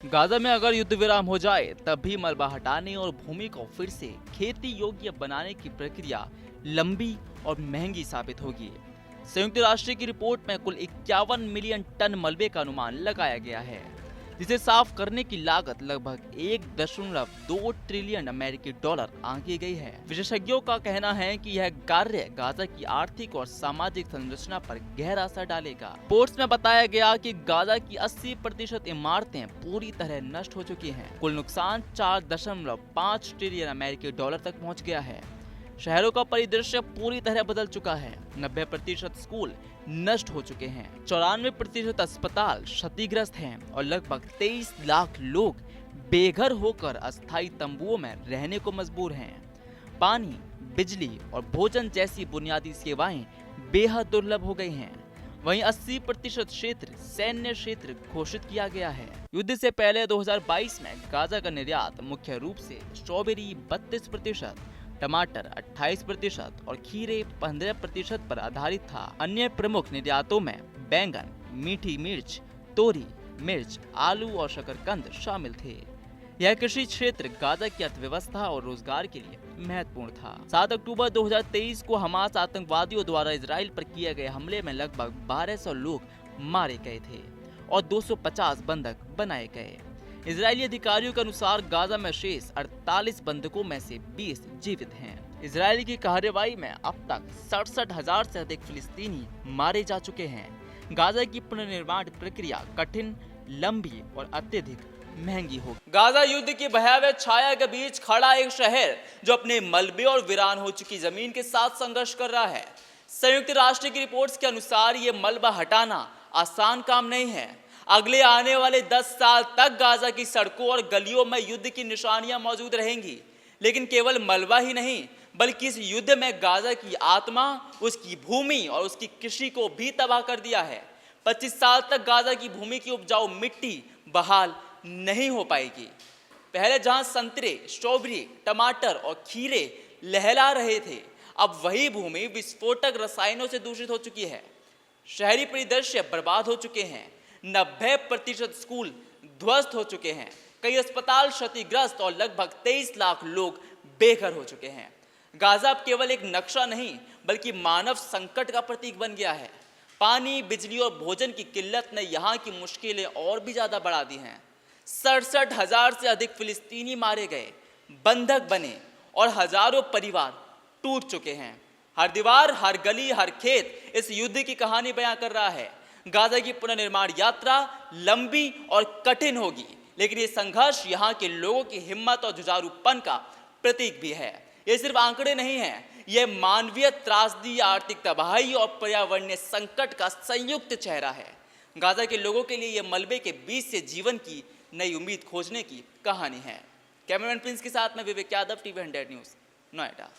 Gaza में अगर युद्ध विराम हो जाए तब भी मलबा हटाने और भूमि को फिर से खेती योग्य बनाने की प्रक्रिया लंबी और महंगी साबित होगी। संयुक्त राष्ट्र की रिपोर्ट में कुल 51 मिलियन टन मलबे का अनुमान लगाया गया है, जिसे साफ करने की लागत लगभग 1.2 ट्रिलियन अमेरिकी डॉलर आंकी गई है। विशेषज्ञों का कहना है कि यह कार्य गाजा की आर्थिक और सामाजिक संरचना पर गहरा असर डालेगा। रिपोर्ट्स में बताया गया कि गाजा की 80% इमारतें पूरी तरह नष्ट हो चुकी हैं। कुल नुकसान 4.5 ट्रिलियन अमेरिकी डॉलर तक पहुंच गया है। शहरों का परिदृश्य पूरी तरह बदल चुका है। 90% स्कूल नष्ट हो चुके हैं, 94% अस्पताल क्षतिग्रस्त हैं और लगभग 23 लाख लोग बेघर होकर अस्थायी तंबुओं में रहने को मजबूर हैं। पानी, बिजली और भोजन जैसी बुनियादी सेवाएं बेहद दुर्लभ हो गई हैं। वहीं 80% क्षेत्र सैन्य क्षेत्र घोषित किया गया है। युद्ध से पहले 2022 में गाजा का निर्यात मुख्य रूप से स्ट्रॉबेरी 32%, टमाटर 28% और खीरे 15% पर आधारित था। अन्य प्रमुख निर्यातों में बैंगन, मीठी मिर्च, तोरी, मिर्च, आलू और शकरकंद शामिल थे। यह कृषि क्षेत्र गाजा की अर्थव्यवस्था और रोजगार के लिए महत्वपूर्ण था। 7 अक्टूबर 2023 को हमास आतंकवादियों द्वारा इजराइल पर किए गए हमले में लगभग 1200 लोग मारे गए थे और 250 बंधक बनाए गए। इजरायली अधिकारियों के अनुसार गाजा में शेष 48 बंधकों में से 20 जीवित हैं। इजरायल की कार्रवाई में अब तक 67,000 से अधिक फिलिस्तीनी मारे जा चुके हैं। गाजा की पुनर्निर्माण प्रक्रिया कठिन, लंबी और अत्यधिक महंगी होगी। गाजा युद्ध की भयावह छाया के बीच खड़ा एक शहर जो अपने मलबे और वीरान हो चुकी जमीन के साथ संघर्ष कर रहा है। संयुक्त राष्ट्र की रिपोर्ट्स के अनुसार ये मलबा हटाना आसान काम नहीं है। अगले आने वाले 10 साल तक गाजा की सड़कों और गलियों में युद्ध की निशानियां मौजूद रहेंगी। लेकिन केवल मलबा ही नहीं, बल्कि इस युद्ध में गाजा की आत्मा, उसकी भूमि और उसकी कृषि को भी तबाह कर दिया है। 25 साल तक गाजा की भूमि की उपजाऊ मिट्टी बहाल नहीं हो पाएगी। पहले जहां संतरे, स्ट्रॉबेरी, टमाटर और खीरे लहला रहे थे, अब वही भूमि विस्फोटक रसायनों से दूषित हो चुकी है। शहरी परिदृश्य बर्बाद हो चुके हैं। 90% स्कूल ध्वस्त हो चुके हैं। कई अस्पताल क्षतिग्रस्त और लगभग 23 लाख लोग बेघर हो चुके हैं। गाजा अब केवल एक नक्शा नहीं, बल्कि मानव संकट का प्रतीक बन गया है। पानी, बिजली और भोजन की किल्लत ने यहाँ की मुश्किलें और भी ज्यादा बढ़ा दी हैं। 67,000 से अधिक फिलिस्तीनी मारे गए, बंधक बने और हजारों परिवार टूट चुके हैं। हर दीवार, हर गली, हर खेत इस युद्ध की कहानी बयां कर रहा है। गाजा की पुनर्निर्माण यात्रा लंबी और कठिन होगी, लेकिन ये संघर्ष यहाँ के लोगों की हिम्मत और जुझारूपन का प्रतीक भी है। ये सिर्फ आंकड़े नहीं हैं, ये मानवीय त्रासदी, आर्थिक तबाही और पर्यावरणीय संकट का संयुक्त चेहरा है। गाजा के लोगों के लिए ये मलबे के बीच से जीवन की नई उम्मीद खोजने की कहानी है। कैमरामैन प्रिंस के साथ में विवेक यादव, TV 100 न्यूज़, नोएडा।